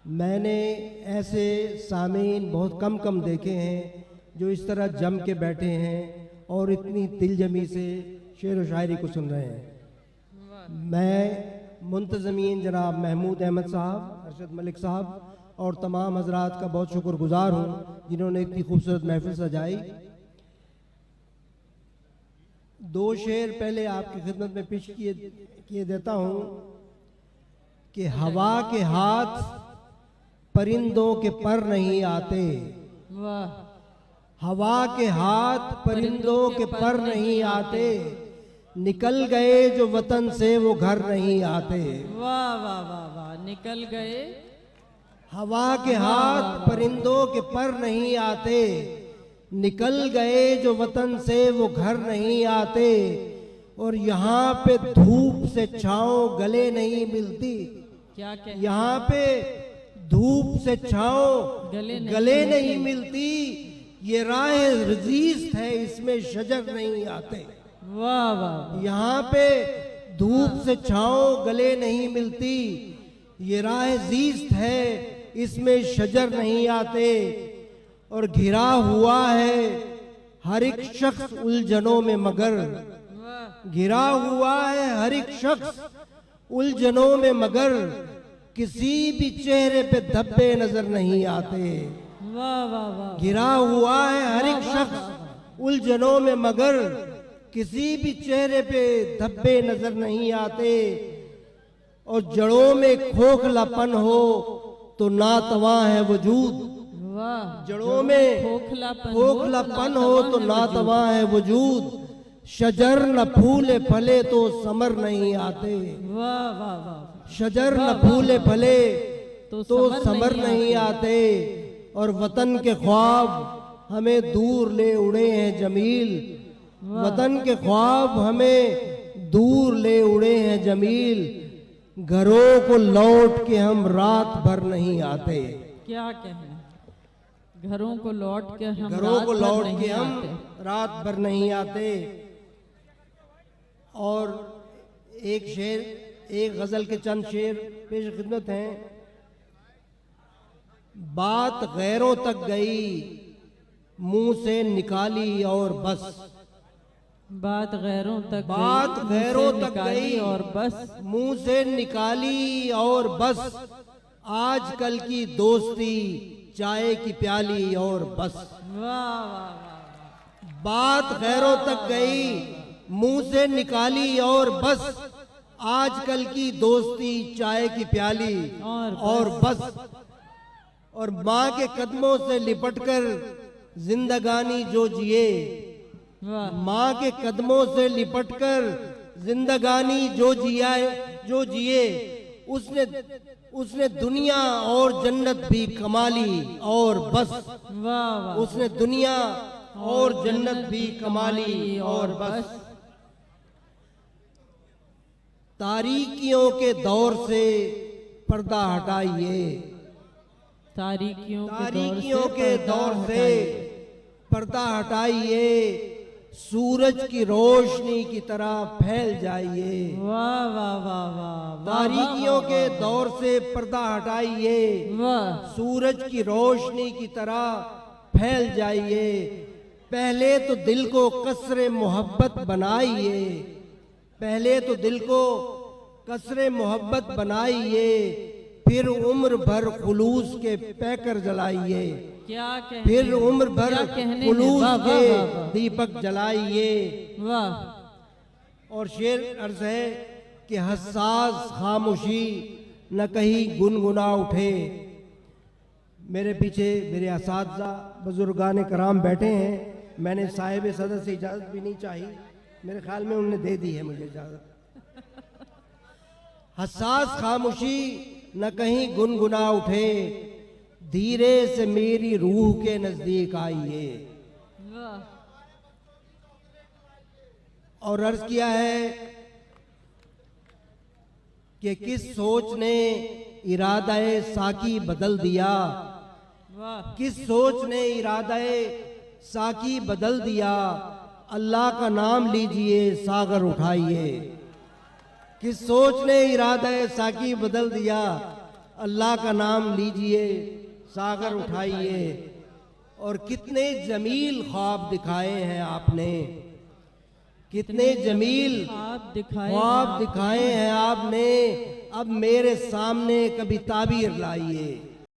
मैंने ऐसे सामीन बहुत कम देखे हैं जो इस तरह जम के बैठे हैं और इतनी दिलजमी से शेर व शायरी को सुन रहे हैं। मैं मुंतज़मीन जनाब महमूद अहमद साहब, अरशद मलिक साहब और तमाम हजरात का बहुत शुक्रगुजार हूँ जिन्होंने इतनी खूबसूरत महफिल सजाई। दो शेर पहले आपकी खिदमत में पेश किए देता हूँ कि हवा के हाथ परिंदों के पर नहीं आते। वाह। हवा के हाथ परिंदों के पर नहीं आते, निकल गए जो वतन से वो घर नहीं आते। वाह वाह वाह वाह, निकल गए। हवा के हाथ परिंदों के पर नहीं आते, निकल गए जो वतन से वो घर नहीं आते। और यहाँ पे धूप से छाँव गले नहीं मिलती। क्या कह, यहाँ पे धूप से छाँव गले नहीं मिलती। ये राह रजीज़ है, इसमें शजर नहीं आते। वाह वाह। यहाँ पे धूप से छाँव गले नहीं मिलती। ये राह जीस्त है, इसमें शजर नहीं आते। और घिरा हुआ है हर एक शख्स उलझनों में मगर, घिरा हुआ है हर एक शख्स उलझनों में मगर, किसी भी चेहरे पे धब्बे नजर नहीं आते। वाह वाह वाह। घिरा हुआ है हर एक शख्स उलझनों में मगर, किसी भी चेहरे पे धब्बे नजर नहीं आते। और जड़ों में खोखलापन हो तो नातवा है वजूद। वाह। जड़ों में खोखलापन हो तो नातवा है वजूद। शजर न फूले फले तो समर नहीं आते। वाह वाह वाह। शजर न फूले फले तो समर नहीं आते। और वतन के ख्वाब हमें दूर ले उड़े हैं जमील। वतन के ख्वाब हमें दूर ले उड़े हैं जमील। घरों को लौट के हम रात भर नहीं आते। क्या कहना, घरों को लौट के हम रात भर नहीं आते। और एक शेर, एक गजल के चंद शेर पेश खिदमत हैं। बात गैरों तक गई मुंह से निकाली और बस। बात गैरों तक गई और बस, मुंह से निकाली और बस। आजकल की दोस्ती चाय की प्याली और बस। वाह वाह वाह। बात गैरों तक गई मुंह से निकाली और बस। आजकल की दोस्ती चाय की प्याली और बस। और माँ के कदमों से लिपटकर जिंदगानी जो जिए, माँ के कदमों से लिपटकर जिंदगानी जो जिए, उसने दुनिया और जन्नत भी कमा ली और बस। वाह। उसने दुनिया और जन्नत भी कमा ली और बस। तारीकियों के दौर से पर्दा हटाइए। तारीकियों के दौर से पर्दा हटाइए। सूरज की रोशनी की तरह फैल जाइए। वाह वाह वाह वाह। तारीकियों के दौर से पर्दा हटाइए। सूरज की रोशनी की तरह फैल जाइए। पहले तो दिल को कसरे मोहब्बत बनाइए। पहले तो दिल को कसरे मोहब्बत बनाइए। फिर उम्र भर खुलूस के पैकर जलाइए। क्या कहने, फिर उम्र भर खुलूस के दीपक जलाइए। वाह। और शेर अर्ज है कि हसास खामोशी न कहीं गुनगुना उठे। मेरे पीछे मेरे असातिज़ा बुजुर्गान कराम बैठे हैं। मैंने साहिब सदर से इजाज़त भी नहीं चाहिए, मेरे ख्याल में उन्होंने दे दी है मुझे इजाज़त। हसास खामोशी न कहीं गुनगुना उठे, धीरे से मेरी रूह के नजदीक आइए। और अर्ज किया है कि किस सोच ने इरादाए साकी बदल दिया। किस सोच ने इरादाए साकी बदल दिया। अल्लाह का नाम लीजिए सागर उठाइए। किस सोच ने इरादा साकी बदल दिया। अल्लाह का नाम लीजिए, सागर उठाइए। और कितने जमील ख्वाब दिखाए हैं आपने, कितने जमील ख्वाब ख्वाब दिखाए हैं आपने। अब मेरे सामने कभी ताबीर लाइए।